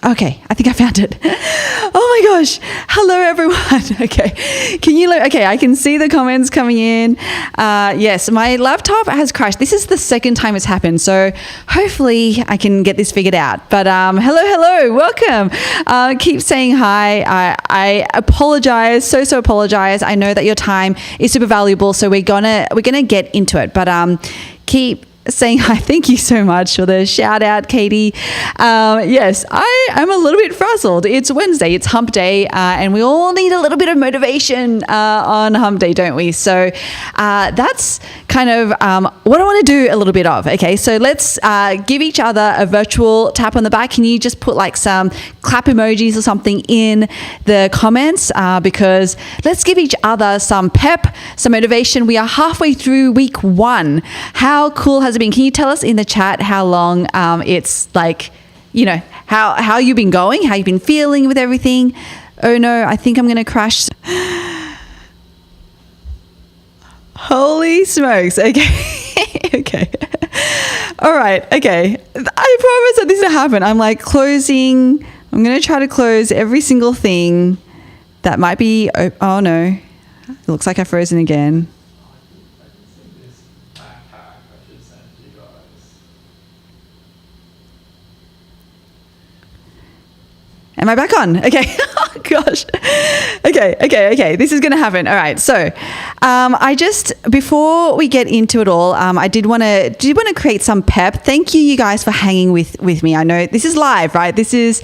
Okay, I think I found it. Oh my gosh. Hello, everyone. Okay. Okay, I can see the comments coming in. Yes, my laptop has crashed. This is the second time it's happened. So hopefully I can get this figured out. But hello. Welcome. Keep saying hi. I apologize. So apologize. I know that your time is super valuable. So we're gonna get into it. But keep saying hi. Thank you so much for the shout out, Katie. Yes, I am a little bit frazzled. It's Wednesday, it's hump day, and we all need a little bit of motivation on hump day, don't we? So that's kind of what I want to do a little bit of. Okay, so let's give each other a virtual tap on the back. Can you just put like some clap emojis or something in the comments? Because let's give each other some pep, some motivation. We are halfway through week 1. How cool has it been? Can you tell us in the chat how long it's like, how you've been going, how you've been feeling with everything? Oh no, I think I'm going to crash. Holy smokes. Okay. Okay. All right. Okay. I promise that this will happen. I'm like closing. I'm going to try to close every single thing that might be. Oh no. It looks like I've frozen again. Am I back on? Okay. Oh, gosh. Okay. This is going to happen. All right. So before we get into it all, I did want to create some pep. Thank you guys for hanging with me. I know this is live, right? This is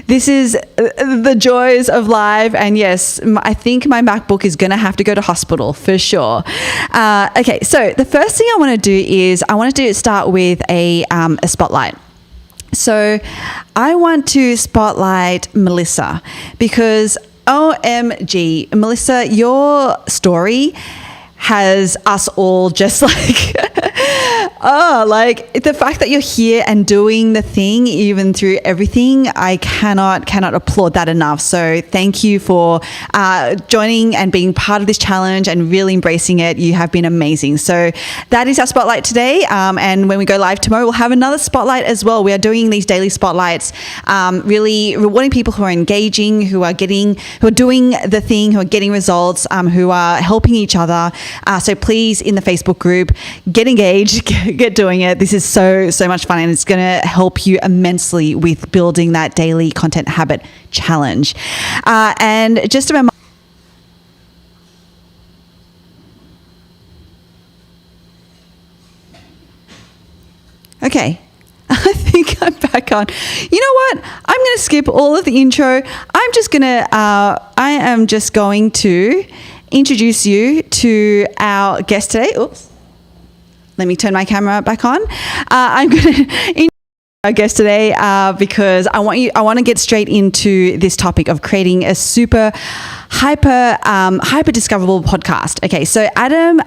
the joys of live. And yes, I think my MacBook is going to have to go to hospital for sure. Okay. So the first thing I want to do is I want to start with a spotlight. So I want to spotlight Melissa because OMG, Melissa, your story has us all just like, like the fact that you're here and doing the thing, even through everything, I cannot applaud that enough. So thank you for joining and being part of this challenge and really embracing it. You have been amazing. So that is our spotlight today. And when we go live tomorrow, we'll have another spotlight as well. We are doing these daily spotlights, really rewarding people who are engaging, who are doing the thing, who are getting results, who are helping each other. So please, in the Facebook group, get engaged, get doing it. This is so much fun, and it's going to help you immensely with building that daily content habit challenge. And just remember, okay. I think I'm back on. You know what? I'm going to skip all of the intro. I am just going to introduce you to our guest today. Oops. Let me turn my camera back on. I'm going to introduce our guest today because I want to get straight into this topic of creating a super hyper-discoverable podcast. Okay, so Adam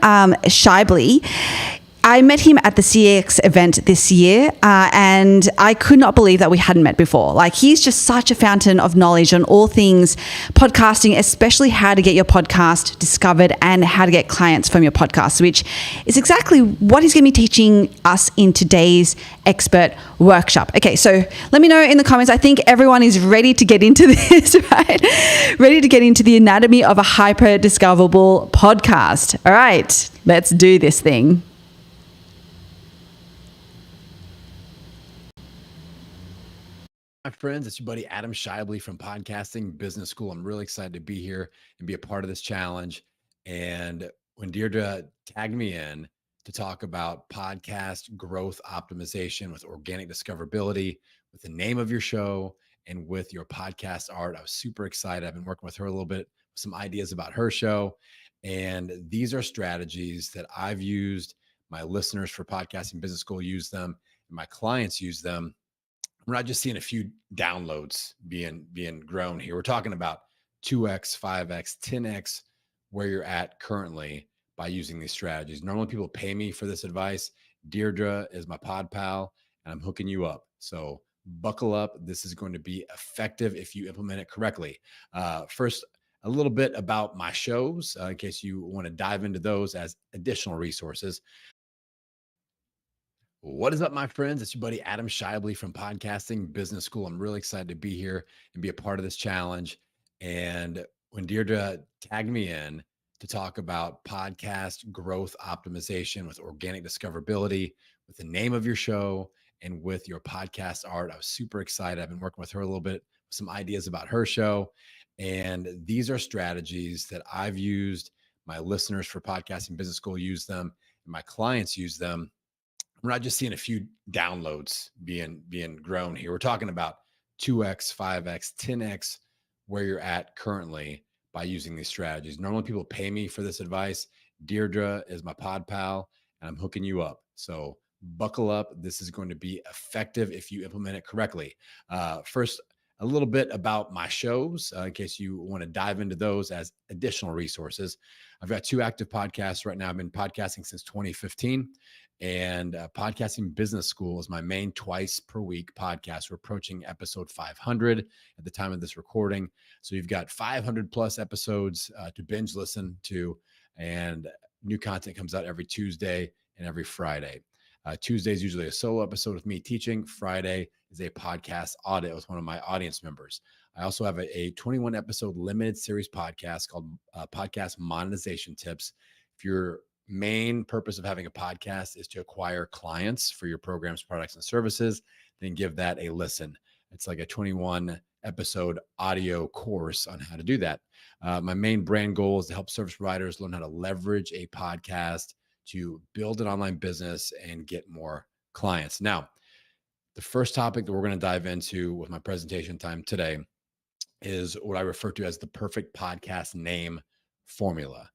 Schaeuble, I met him at the CX event this year, and I could not believe that we hadn't met before. Like, he's just such a fountain of knowledge on all things podcasting, especially how to get your podcast discovered and how to get clients from your podcast, which is exactly what he's going to be teaching us in today's expert workshop. Okay, so let me know in the comments. I think everyone is ready to get into this, right? Ready to get into the anatomy of a hyper-discoverable podcast. All right, let's do this thing. My friends, it's your buddy Adam Schaeuble from Podcasting Business School. I'm really excited to be here and be a part of this challenge. And when Deirdre tagged me in to talk about podcast growth optimization with organic discoverability, with the name of your show, and with your podcast art, I was super excited. I've been working with her a little bit, some ideas about her show. And these are strategies that I've used. My listeners for Podcasting Business School use them, and my clients use them. We're not just seeing a few downloads being grown here. We're talking about 2x, 5x, 10x where you're at currently by using these strategies. Normally people pay me for this advice. Deirdre is my pod pal, and I'm hooking you up. So buckle up. This is going to be effective if you implement it correctly. First, a little bit about my shows in case you want to dive into those as additional resources. What is up, my friends? It's your buddy Adam Schaeuble from Podcasting Business School. I'm really excited to be here and be a part of this challenge. And when Deirdre tagged me in to talk about podcast growth optimization with organic discoverability, with the name of your show, and with your podcast art, I was super excited. I've been working with her a little bit, some ideas about her show. And these are strategies that I've used. My listeners for Podcasting Business School use them, and my clients use them. We're not just seeing a few downloads being grown here. We're talking about 2x, 5x, 10x where you're at currently by using these strategies. Normally people pay me for this advice. Deirdre is my pod pal, and I'm hooking you up. So buckle up. This is going to be effective if you implement it correctly. First, a little bit about my shows in case you want to dive into those as additional resources. I've got 2 active podcasts right now. I've been podcasting since 2015. And Podcasting Business School is my main twice per week podcast. We're approaching episode 500 at the time of this recording. So you've got 500 plus episodes to binge listen to, and new content comes out every Tuesday and every Friday. Tuesday is usually a solo episode with me teaching. Friday is a podcast audit with one of my audience members. I also have a 21 episode limited series podcast called Podcast Monetization Tips. If you're main purpose of having a podcast is to acquire clients for your programs, products, and services, then give that a listen. It's like a 21 episode audio course on how to do that. My main brand goal is to help service providers learn how to leverage a podcast to build an online business and get more clients. Now, the first topic that we're going to dive into with my presentation time today is what I refer to as the perfect podcast name formula.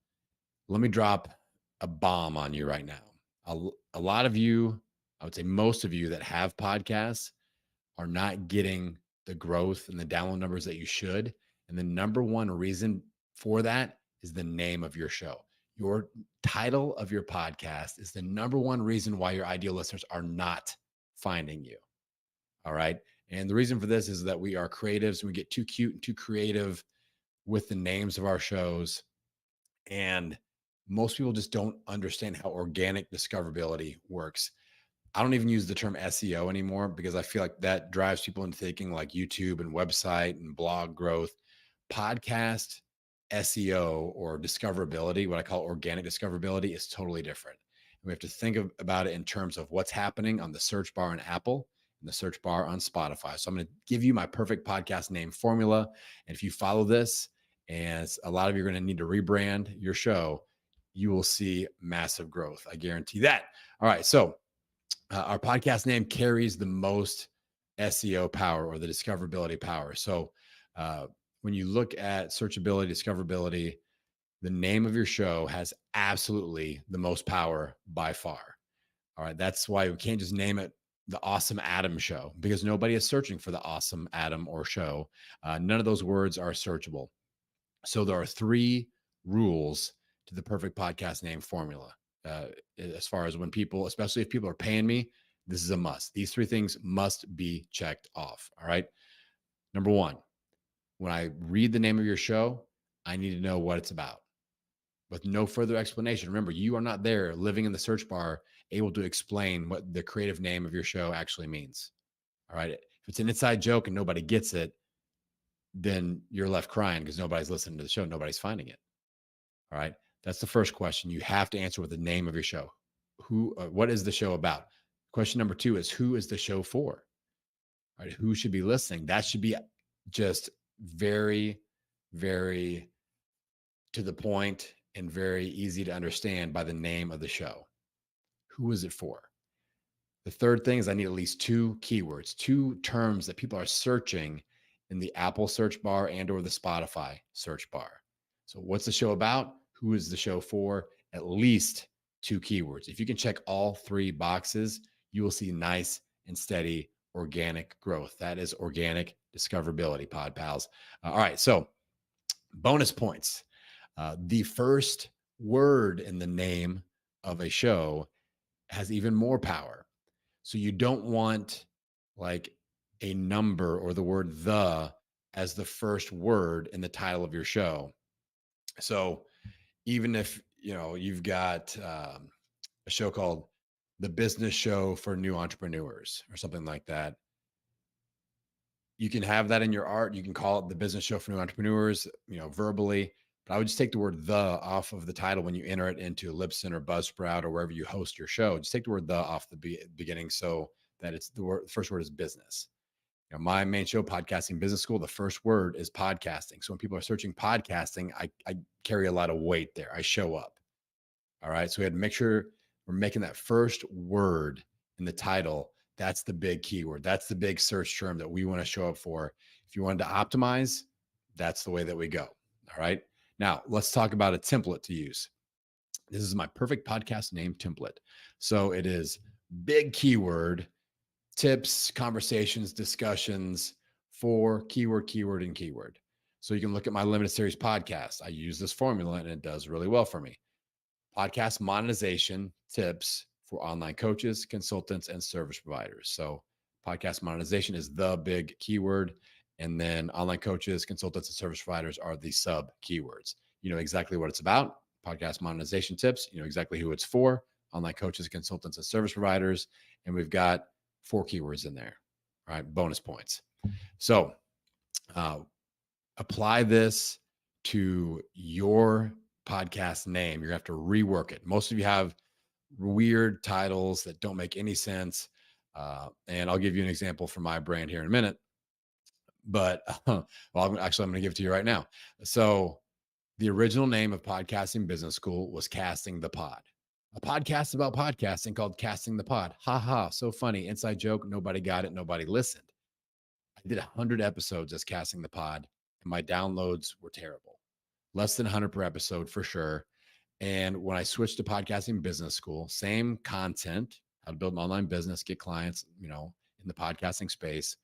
Let me drop a bomb on you right now. A lot of you, I would say most of you that have podcasts are not getting the growth and the download numbers that you should. And the number one reason for that is the name of your show. Your title of your podcast is the number one reason why your ideal listeners are not finding you. All right. And the reason for this is that we are creatives and we get too cute and too creative with the names of our shows. And most people just don't understand how organic discoverability works. I don't even use the term SEO anymore because I feel like that drives people into thinking like YouTube and website and blog growth. Podcast SEO or discoverability, what I call organic discoverability, is totally different. And we have to think about it in terms of what's happening on the search bar on Apple and the search bar on Spotify. So I'm going to give you my perfect podcast name formula. And if you follow this, and a lot of you are going to need to rebrand your show, you will see massive growth. I guarantee that. All right. So our podcast name carries the most SEO power or the discoverability power. So when you look at searchability, discoverability, the name of your show has absolutely the most power by far. All right. That's why we can't just name it the Awesome Adam Show, because nobody is searching for the Awesome Adam or show. None of those words are searchable. So there are 3 rules to the perfect podcast name formula. As far as when people, especially if people are paying me, this is a must. These 3 things must be checked off. All right. Number 1, when I read the name of your show, I need to know what it's about with no further explanation. Remember, you are not there living in the search bar, able to explain what the creative name of your show actually means. All right. If it's an inside joke and nobody gets it, then you're left crying because nobody's listening to the show. Nobody's finding it. All right. That's the first question. You have to answer with the name of your show. What is the show about? Question number 2 is, who is the show for? All right. Who should be listening? That should be just very, very to the point and very easy to understand by the name of the show. Who is it for? The third thing is I need at least 2 keywords, 2 terms that people are searching in the Apple search bar and or the Spotify search bar. So what's the show about? Who is the show for? At least 2 keywords. If you can check all 3 boxes, you will see nice and steady organic growth. That is organic discoverability, pod pals. All right. So bonus points. The first word in the name of a show has even more power. So you don't want like a number or the word "the" as the first word in the title of your show. So even if you've got a show called the business show for new entrepreneurs or something like that. You can have that in your art. You can call it the business show for new entrepreneurs, verbally. But I would just take the word "the" off of the title when you enter it into Libsyn or Buzzsprout or wherever you host your show. Just take the word "the" off the beginning so that it's the first word is business. My main show, Podcasting Business School, the first word is podcasting. So when people are searching podcasting, I carry a lot of weight there. I show up. All right. So we had to make sure we're making that first word in the title. That's the big keyword. That's the big search term that we want to show up for. If you wanted to optimize, that's the way that we go. All right. Now let's talk about a template to use. This is my perfect podcast name template. So it is big keyword, tips, conversations, discussions for keyword, and keyword. So you can look at my limited series podcast. I use this formula and it does really well for me. Podcast monetization tips for online coaches, consultants, and service providers. So podcast monetization is the big keyword. And then online coaches, consultants, and service providers are the sub keywords. You know exactly what it's about. Podcast monetization tips, you know exactly who it's for. Online coaches, consultants, and service providers. And we've got 4 keywords in there, right? Bonus points. So apply this to your podcast name. You're gonna have to rework it. Most of you have weird titles that don't make any sense. And I'll give you an example for my brand here in a minute. But well, I'm going to give it to you right now. So the original name of Podcasting Business School was Casting the Pod, a podcast about podcasting called Casting the Pod. Ha ha, so funny. Inside joke. Nobody got it. Nobody listened. I did 100 episodes as Casting the Pod, and my downloads were terrible. Less than 100 per episode for sure. And when I switched to Podcasting Business School, same content, how to build an online business, get clients, in the podcasting space.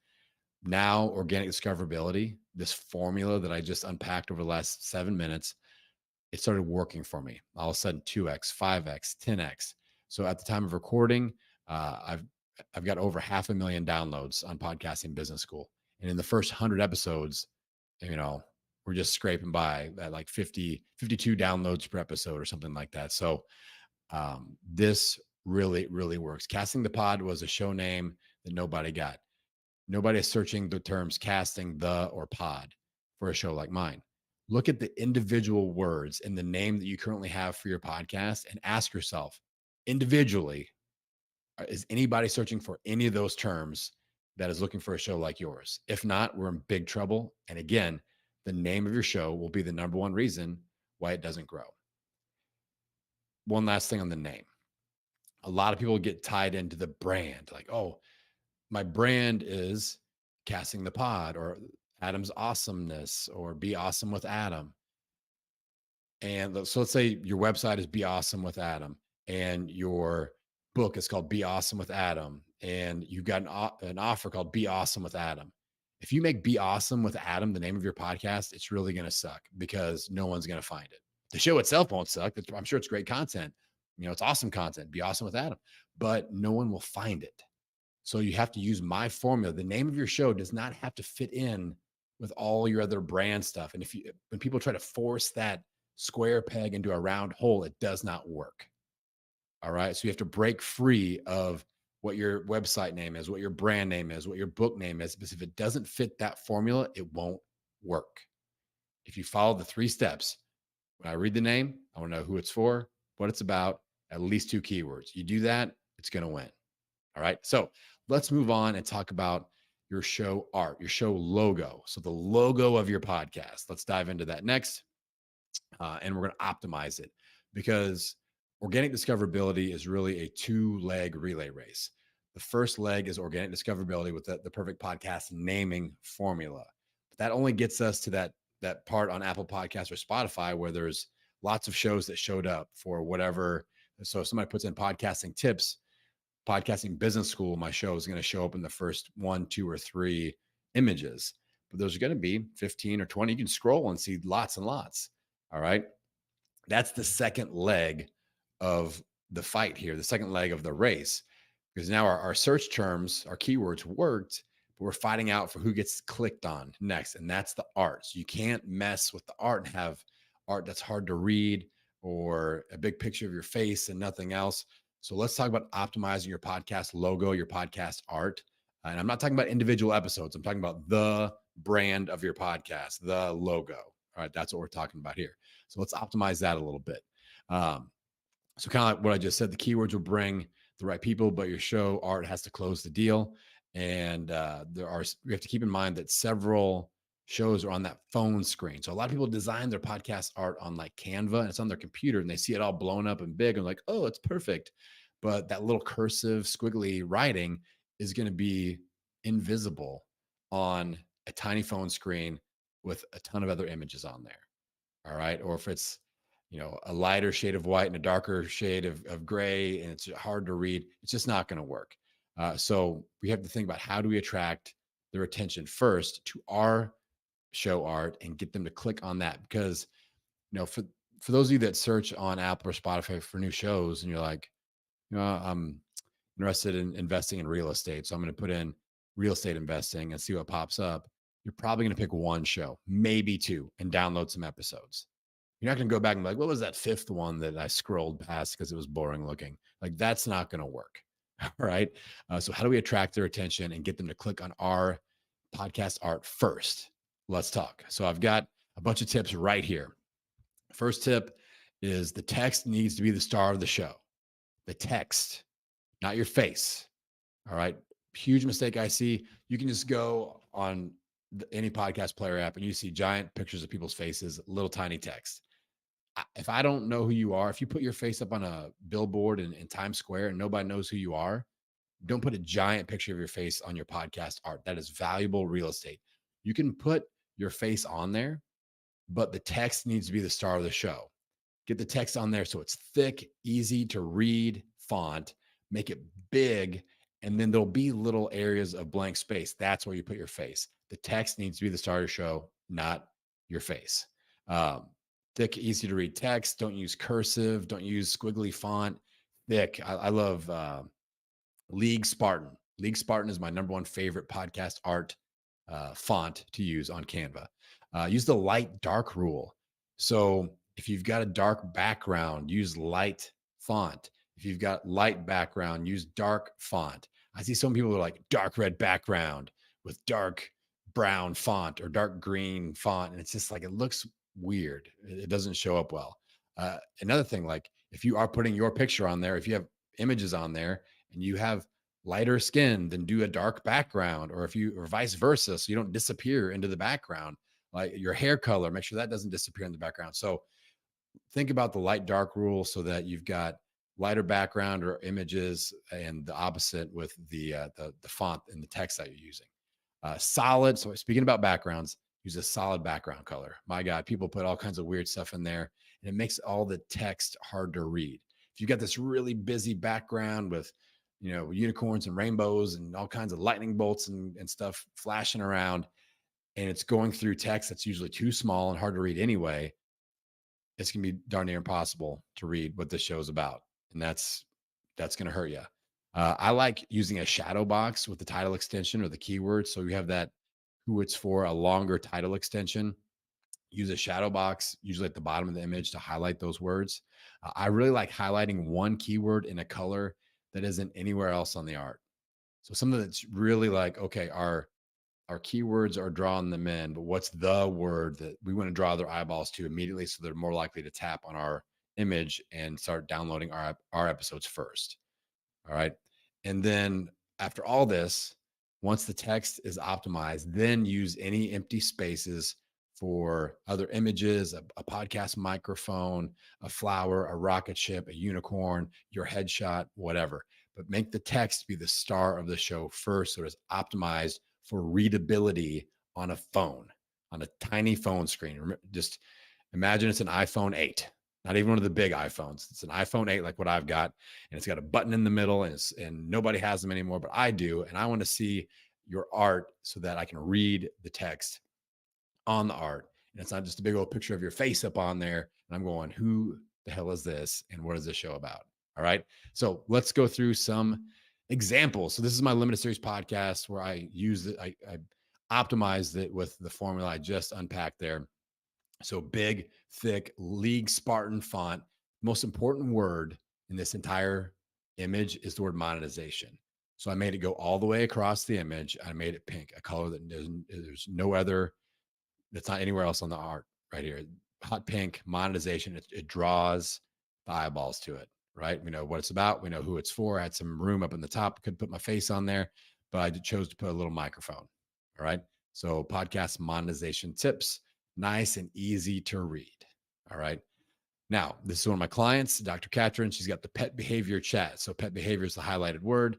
Now, organic discoverability, this formula that I just unpacked over the last 7 minutes, it started working for me. All of a sudden, 2x, 5x, 10x. So at the time of recording, I've got over 500,000 downloads on Podcasting Business School. And in the first 100 episodes, we're just scraping by at like 52 downloads per episode or something like that. So this really, really works. Casting the Pod was a show name that nobody got. Nobody is searching the terms casting, the, or pod for a show like mine. Look at the individual words in the name that you currently have for your podcast and ask yourself individually, is anybody searching for any of those terms that is looking for a show like yours? If not, we're in big trouble. And again, the name of your show will be the number one reason why it doesn't grow. One last thing on the name. A lot of people get tied into the brand, like, oh, my brand is Casting the Pod or Adam's Awesomeness or Be Awesome with Adam. And so let's say your website is Be Awesome with Adam and your book is called Be Awesome with Adam and you've got an offer called Be Awesome with Adam. If you make Be Awesome with Adam the name of your podcast, it's really going to suck because no one's going to find it. The show itself won't suck. I'm sure it's great content. It's awesome content. Be Awesome with Adam, but no one will find it. So you have to use my formula. The name of your show does not have to fit in with all your other brand stuff. And when people try to force that square peg into a round hole, it does not work. All right. So you have to break free of what your website name is, what your brand name is, what your book name is, because if it doesn't fit that formula, it won't work. If you follow the 3 steps, when I read the name, I want to know who it's for, what it's about, at least 2 keywords. You do that, it's going to win. All right. So let's move on and talk about your show art, your show logo. So the logo of your podcast. Let's dive into that next. And we're going to optimize it because organic discoverability is really a 2-leg relay race. The first leg is organic discoverability with the perfect podcast naming formula. But that only gets us to that part on Apple Podcasts or Spotify where there's lots of shows that showed up for whatever. So if somebody puts in podcasting tips, Podcasting Business School, my show is going to show up in the first 1, 2, or 3 images, but there's going to be 15 or 20. You can scroll and see lots and lots. All right. That's the second leg of the fight here, the second leg of the race, because now our search terms, our keywords worked, but we're fighting out for who gets clicked on next. And that's the art. So you can't mess with the art and have art that's hard to read or a big picture of your face and nothing else. So let's talk about optimizing your podcast logo, your podcast art. And I'm not talking about individual episodes. I'm talking about the brand of your podcast, the logo. All right, that's what we're talking about here. So let's optimize that a little bit. So kind of like what I just said, the keywords will bring the right people, but your show art has to close the deal. And we have to keep in mind that several shows are on that phone screen. So a lot of people design their podcast art on like Canva and it's on their computer and they see it all blown up and big and like, oh, it's perfect. But that little cursive squiggly writing is going to be invisible on a tiny phone screen with a ton of other images on there. All right. Or if it's, a lighter shade of white and a darker shade of gray, and it's hard to read, it's just not going to work. So we have to think about how do we attract their attention first to our show art and get them to click on that. Because, for those of you that search on Apple or Spotify for new shows and you're like, I'm interested in investing in real estate. So I'm going to put in real estate investing and see what pops up. You're probably going to pick one show, maybe two, and download some episodes. You're not going to go back and be like, what was that fifth one that I scrolled past because it was boring looking? Like, that's not going to work. All right. So how do we attract their attention and get them to click on our podcast art first? Let's talk. So I've got a bunch of tips right here. First tip is the text needs to be the star of the show. The text, not your face. All right. Huge mistake I see. You can just go on any podcast player app and you see giant pictures of people's faces, little tiny text. If I don't know who you are, if you put your face up on a billboard in Times Square and nobody knows who you are, don't put a giant picture of your face on your podcast art. That is valuable real estate. You can put your face on there, but the text needs to be the star of the show. Get the text on there so it's thick, easy to read font, make it big, and then there'll be little areas of blank space. That's where you put your face. The text needs to be the star of your show, not your face. Thick, easy to read text. Don't use cursive. Don't use squiggly font. Thick. I love League Spartan. League Spartan is my number one favorite podcast art font to use on Canva. Use the light dark rule. So if you've got a dark background, use light font. If you've got light background, use dark font. I see some people who are like dark red background with dark brown font or dark green font. And it's just like, it looks weird. It doesn't show up well. Another thing, like if you are putting your picture on there, if you have images on there and you have lighter skin, then do a dark background, or vice versa. So you don't disappear into the background, like your hair color, make sure that doesn't disappear in the background. So think about the light dark rule so that you've got lighter background or images and the opposite with the font and the text that you're using. Solid. So speaking about backgrounds, use a solid background color. My God, people put all kinds of weird stuff in there and it makes all the text hard to read. If you've got this really busy background with, unicorns and rainbows and all kinds of lightning bolts and stuff flashing around, and it's going through text that's usually too small and hard to read anyway, it's going to be darn near impossible to read what this show is about. And that's going to hurt you. I like using a shadow box with the title extension or the keyword. So you have that who it's for, a longer title extension. Use a shadow box, usually at the bottom of the image, to highlight those words. I really like highlighting one keyword in a color that isn't anywhere else on the art. So something that's really like, okay, our keywords are drawing them in, but what's the word that we want to draw their eyeballs to immediately so they're more likely to tap on our image and start downloading our episodes first. All right. And then after all this, once the text is optimized, then use any empty spaces for other images, a podcast microphone, a flower, a rocket ship, a unicorn, your headshot, whatever. But make the text be the star of the show first so it's optimized for readability on a phone, on a tiny phone screen. Just imagine it's an iPhone 8, not even one of the big iPhones. It's an iPhone 8 like what I've got, and it's got a button in the middle, and nobody has them anymore, but I do, and I want to see your art so that I can read the text on the art. And it's not just a big old picture of your face up on there. And I'm going, who the hell is this? And what is this show about? All right. So let's go through some examples. So this is my limited series podcast where I use it. I optimized it with the formula I just unpacked there. So big, thick, League Spartan font, most important word in this entire image is the word monetization. So I made it go all the way across the image. I made it pink, a color that there's no other, that's not anywhere else on the art right here. Hot pink, monetization. It draws the eyeballs to it, right? We know what it's about. We know who it's for. I had some room up in the top. Could put my face on there, but I chose to put a little microphone. All right. So podcast monetization tips, nice and easy to read. All right. Now, this is one of my clients, Dr. Katrin. She's got the pet behavior chat. So pet behavior is the highlighted word.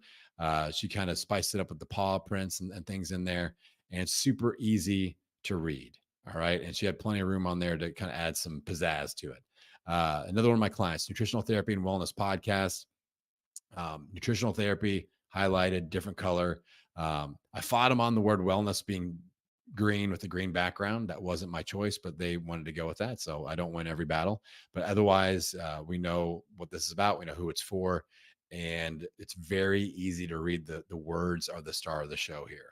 She kind of spiced it up with the paw prints and things in there, and it's super easy to read. All right. And she had plenty of room on there to kind of add some pizzazz to it. Another one of my clients, Nutritional Therapy and Wellness Podcast. Nutritional therapy highlighted, different color. I fought them on the word wellness being green with the green background. That wasn't my choice, but they wanted to go with that. So I don't win every battle, but otherwise, we know what this is about. We know who it's for, and it's very easy to read. The words are the star of the show here.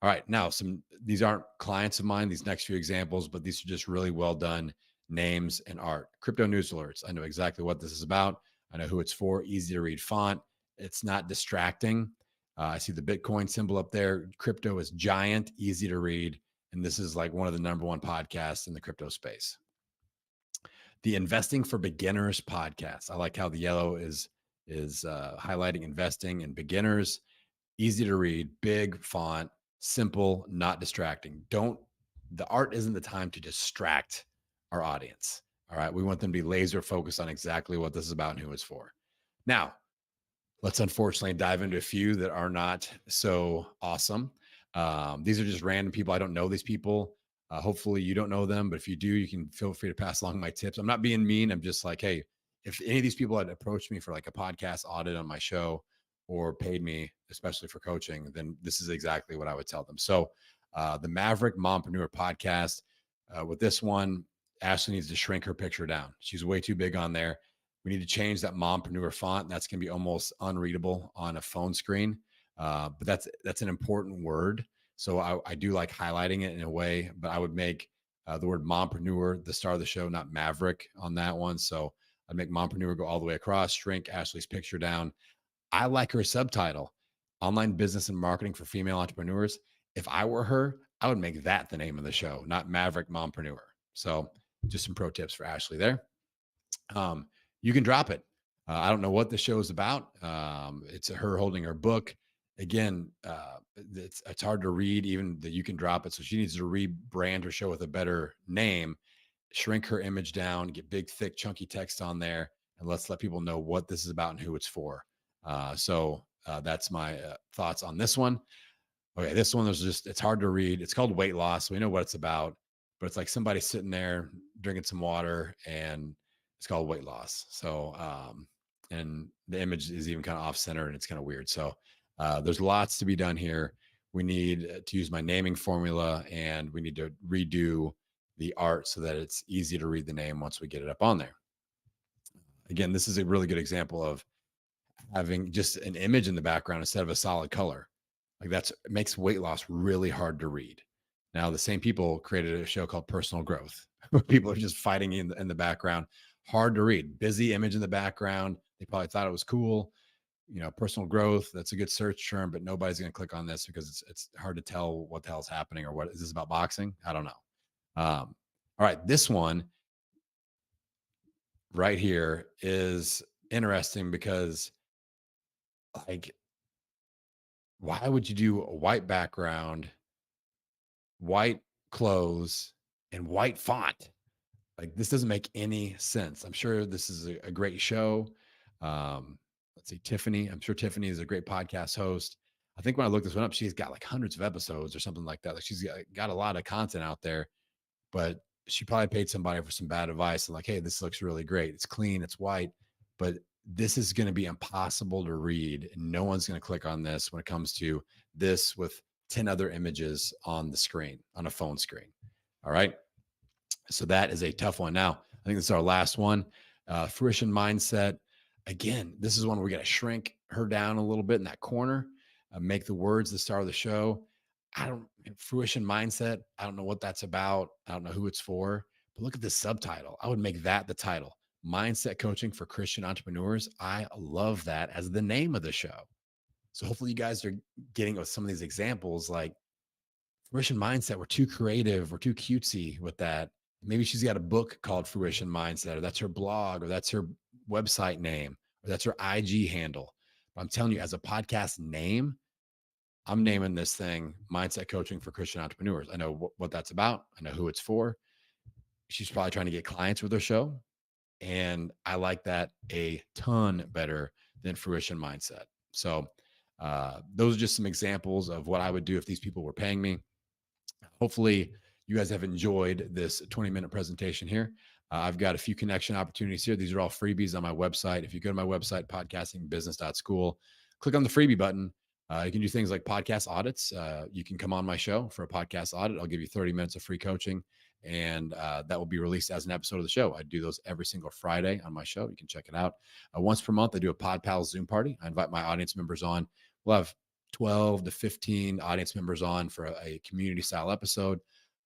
All right, now these aren't clients of mine, these next few examples, but these are just really well done names and art. Crypto news alerts. I know exactly what this is about. I know who it's for. Easy to read font. It's not distracting. I see the Bitcoin symbol up there. Crypto is giant, easy to read, and this is like one of the number one podcasts in the crypto space. The Investing for Beginners podcast. I like how the yellow is highlighting investing and beginners. Easy to read, big font, simple, not distracting. The art isn't the time to distract our audience. All right. We want them to be laser focused on exactly what this is about and who it's for. Now, let's unfortunately dive into a few that are not so awesome. These are just random people. I don't know these people. Hopefully you don't know them, but if you do, you can feel free to pass along my tips. I'm not being mean. I'm just like, hey, if any of these people had approached me for like a podcast audit on my show or paid me, especially for coaching, then this is exactly what I would tell them. So the Maverick Mompreneur podcast, with this one, Ashley needs to shrink her picture down. She's way too big on there. We need to change that mompreneur font. That's going to be almost unreadable on a phone screen. But that's an important word. So I do like highlighting it in a way, but I would make the word mompreneur the star of the show, not Maverick on that one. So I'd make mompreneur go all the way across, shrink Ashley's picture down. I like her subtitle, Online Business and Marketing for Female Entrepreneurs. If I were her, I would make that the name of the show, not Maverick Mompreneur. So just some pro tips for Ashley there. You can drop it. I don't know what the show is about. It's her holding her book. Again, it's hard to read, even that you can drop it. So she needs to rebrand her show with a better name, shrink her image down, get big, thick, chunky text on there, and let's let people know what this is about and who it's for. So that's my thoughts on this one. Okay, this one it's hard to read. It's called Weight Loss. We know what it's about, but it's like somebody sitting there drinking some water, and it's called Weight Loss. So, and the image is even kind of off center and it's kind of weird. So, there's lots to be done here. We need to use my naming formula, and we need to redo the art so that it's easy to read the name once we get it up on there. Again, this is a really good example of having just an image in the background instead of a solid color. Like it makes weight loss really hard to read. Now, the same people created a show called Personal Growth. People are just fighting in the background. Hard to read. Busy image in the background. They probably thought it was cool. Personal growth, that's a good search term, but nobody's going to click on this because it's hard to tell what the hell is happening, or what is this about boxing? I don't know. All right. This one right here is interesting because, like, why would you do a white background, white clothes, and white font? Like, this doesn't make any sense. I'm sure this is a great show. Let's see, Tiffany. I'm sure Tiffany is a great podcast host. I think when I looked this one up, she's got like hundreds of episodes or something like that. Like she's got a lot of content out there, but she probably paid somebody for some bad advice and like, hey, this looks really great. It's clean, it's white, but this is going to be impossible to read. And no one's going to click on this when it comes to this with 10 other images on the screen, on a phone screen. All right. So that is a tough one. Now, I think this is our last one. Fruition mindset. Again, this is one where we got to shrink her down a little bit in that corner, make the words the star of the show. Fruition mindset. I don't know what that's about. I don't know who it's for, but look at this subtitle. I would make that the title. Mindset Coaching for Christian Entrepreneurs. I love that as the name of the show. So hopefully you guys are getting with some of these examples, like Fruition Mindset. We're too creative. We're too cutesy with that. Maybe she's got a book called Fruition Mindset, or that's her blog, or that's her website name, or that's her IG handle. But I'm telling you, as a podcast name, I'm naming this thing Mindset Coaching for Christian Entrepreneurs. I know what that's about. I know who it's for. She's probably trying to get clients with her show. And I like that a ton better than Fruition Mindset. So those are just some examples of what I would do if these people were paying me. Hopefully you guys have enjoyed this 20-minute presentation here. I've got a few connection opportunities here. These are all freebies on my website. If you go to my website, podcastingbusiness.school, click on the freebie button. You can do things like podcast audits. You can come on my show for a podcast audit. I'll give you 30 minutes of free coaching, and that will be released as an episode of the show. I do those every single Friday on my show. You can check it out. Once per month, I do a Pod Pals Zoom party. I invite my audience members on. We'll have 12 to 15 audience members on for a community style episode.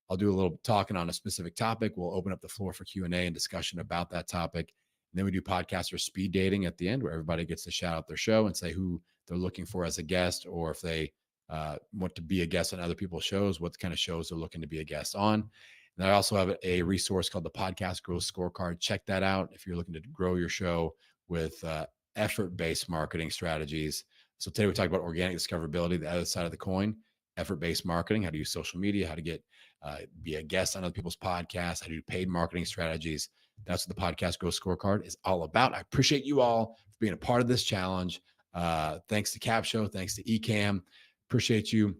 I'll do a little talking on a specific topic. We'll open up the floor for Q&A and discussion about that topic. And then we do podcaster speed dating at the end, where everybody gets to shout out their show and say who they're looking for as a guest, or if they want to be a guest on other people's shows, what kind of shows they're looking to be a guest on. And I also have a resource called the Podcast Growth Scorecard. Check that out if you're looking to grow your show with effort-based marketing strategies. So today we talked about organic discoverability, the other side of the coin, effort-based marketing, how to use social media, how to get be a guest on other people's podcasts, how to do paid marketing strategies. That's what the Podcast Growth Scorecard is all about. I appreciate you all for being a part of this challenge. Thanks to Capsho, thanks to Ecamm. Appreciate you.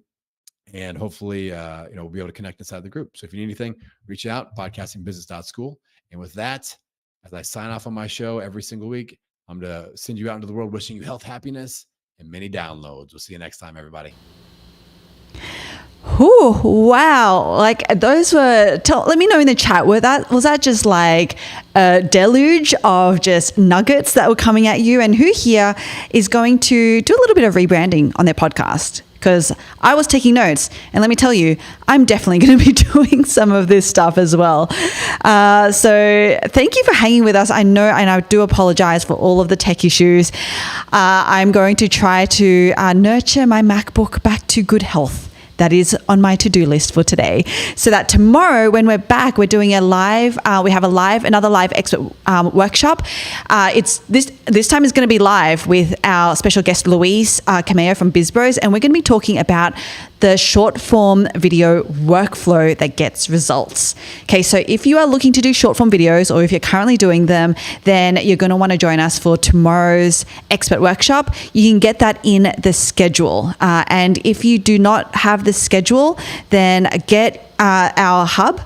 And hopefully, we'll be able to connect inside the group. So if you need anything, reach out, podcastingbusiness.school. And with that, as I sign off on my show every single week, I'm going to send you out into the world wishing you health, happiness, and many downloads. We'll see you next time, everybody. Ooh, wow. Like those were, let me know in the chat, was that just like a deluge of just nuggets that were coming at you? And who here is going to do a little bit of rebranding on their podcast? Because I was taking notes, and let me tell you, I'm definitely going to be doing some of this stuff as well. So thank you for hanging with us. I know, and I do apologize for all of the tech issues. I'm going to try to nurture my MacBook back to good health. That is on my to-do list for today, so that tomorrow when we're back, we're doing another live expert workshop. It's this time is going to be live with our special guest Louise Cameo from BizBros, and we're going to be talking about the short form video workflow that gets results. Okay, so if you are looking to do short form videos, or if you're currently doing them, then you're going to want to join us for tomorrow's expert workshop. You can get that in the schedule. And if you do not have the schedule, then get our hub.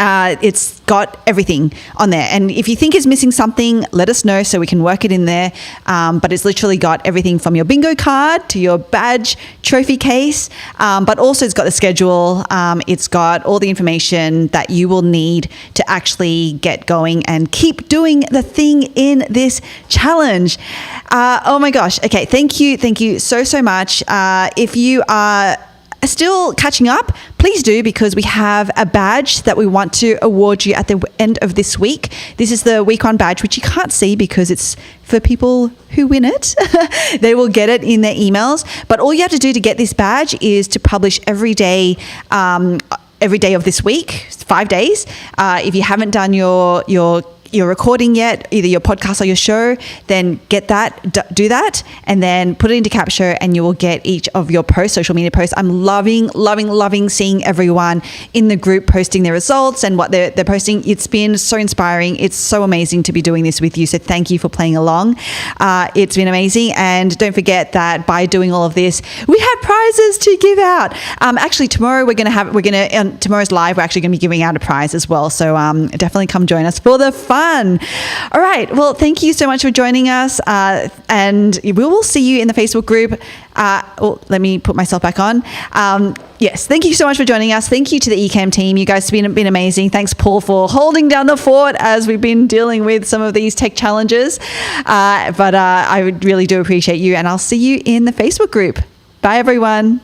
It's got everything on there. And if you think it's missing something, let us know so we can work it in there. But it's literally got everything from your bingo card to your badge, trophy case, but also it's got the schedule. It's got all the information that you will need to actually get going and keep doing the thing in this challenge. Oh my gosh. Okay. Thank you so much. If you are still catching up, please do, because we have a badge that we want to award you at the end of this week. This is the week one badge, which you can't see because it's for people who win it. They will get it in their emails. But all you have to do to get this badge is to publish every day of this week, 5 days. If you haven't done your recording yet, either your podcast or your show, then get that, do that, and then put it into Capsho, and you will get each of your posts, social media posts. I'm loving seeing everyone in the group posting their results and what they're posting. It's been so inspiring. It's so amazing to be doing this with you. So thank you for playing along. It's been amazing. And don't forget that by doing all of this, we have prizes to give out. Actually, tomorrow on tomorrow's live, we're actually going to be giving out a prize as well. So definitely come join us for the fun. All right. Well, thank you so much for joining us. And we will see you in the Facebook group. Let me put myself back on. Yes. Thank you so much for joining us. Thank you to the Ecamm team. You guys have been amazing. Thanks, Paul, for holding down the fort as we've been dealing with some of these tech challenges. But I really do appreciate you, and I'll see you in the Facebook group. Bye, everyone.